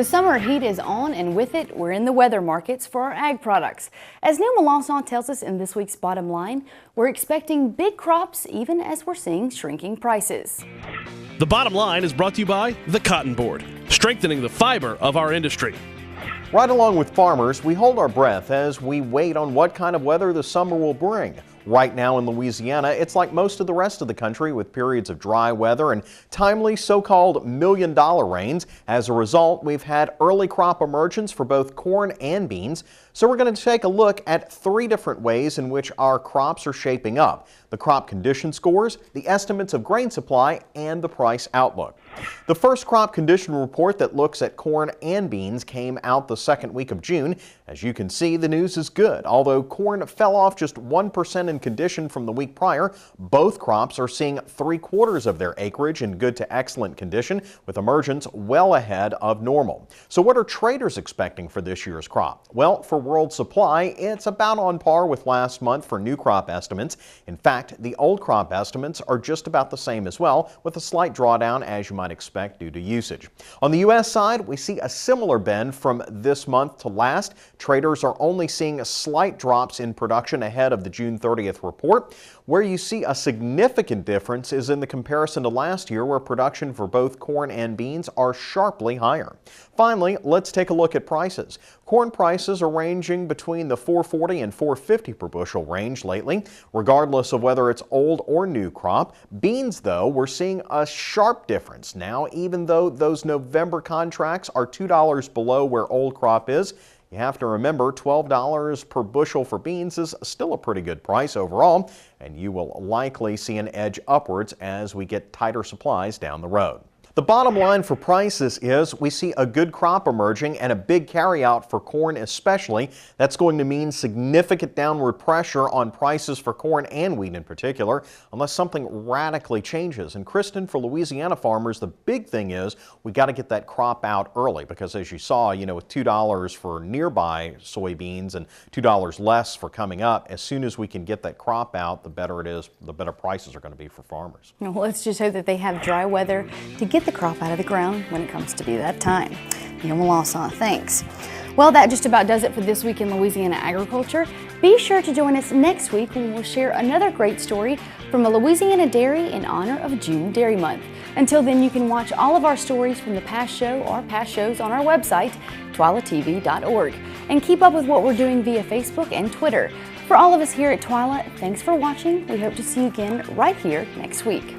The summer heat is on, and with it, we're in the weather markets for our ag products. As Neil Melancon tells us in this week's Bottom Line, we're expecting big crops even as we're seeing shrinking prices. The Bottom Line is brought to you by the Cotton Board, strengthening the fiber of our industry. Right along with farmers, we hold our breath as we wait on what kind of weather the summer will bring. Right now in Louisiana, it's like most of the rest of the country with periods of dry weather and timely so-called million-dollar rains. As a result, we've had early crop emergence for both corn and beans. So we're going to take a look at 3 different ways in which our crops are shaping up: the crop condition scores, the estimates of grain supply, and the price outlook. The first crop condition report that looks at corn and beans came out the second week of June. As you can see, the news is good. Although corn fell off just 1% in condition from the week prior, both crops are seeing 3/4 of their acreage in good to excellent condition, with emergence well ahead of normal. So what are traders expecting for this year's crop? Well, for World Supply, it's about on par with last month for new crop estimates. In fact, the old crop estimates are just about the same as well, with a slight drawdown as you might expect due to usage. On the U.S. side, we see a similar bend from this month to last. Traders are only seeing slight drops in production ahead of the June 30th report. Where you see a significant difference is in the comparison to last year, where production for both corn and beans are sharply higher. Finally, let's take a look at prices. Corn prices are ranging between the $4.40 and $4.50 per bushel range lately, regardless of whether it's old or new crop. Beans, though, we're seeing a sharp difference now, even though those November contracts are $2 below where old crop is. You have to remember, $12 per bushel for beans is still a pretty good price overall, and you will likely see an edge upwards as we get tighter supplies down the road. The bottom line for prices is we see a good crop emerging and a big carryout for corn especially. That's going to mean significant downward pressure on prices for corn and wheat in particular, unless something radically changes. And Kristen, for Louisiana farmers, the big thing is we got to get that crop out early, because as you saw, with $2 for nearby soybeans and $2 less for coming up, as soon as we can get that crop out, the better it is, the better prices are going to be for farmers. Well, let's just hope that they have dry weather to get the crop out of the ground when it comes to be that time. Neil Melancon, thanks. Well, that just about does it for This Week in Louisiana Agriculture. Be sure to join us next week when we'll share another great story from a Louisiana dairy in honor of June Dairy Month. Until then, you can watch all of our stories from the past show or past shows on our website, twilatv.org, and keep up with what we're doing via Facebook and Twitter. For all of us here at TWILA, thanks for watching. We hope to see you again right here next week.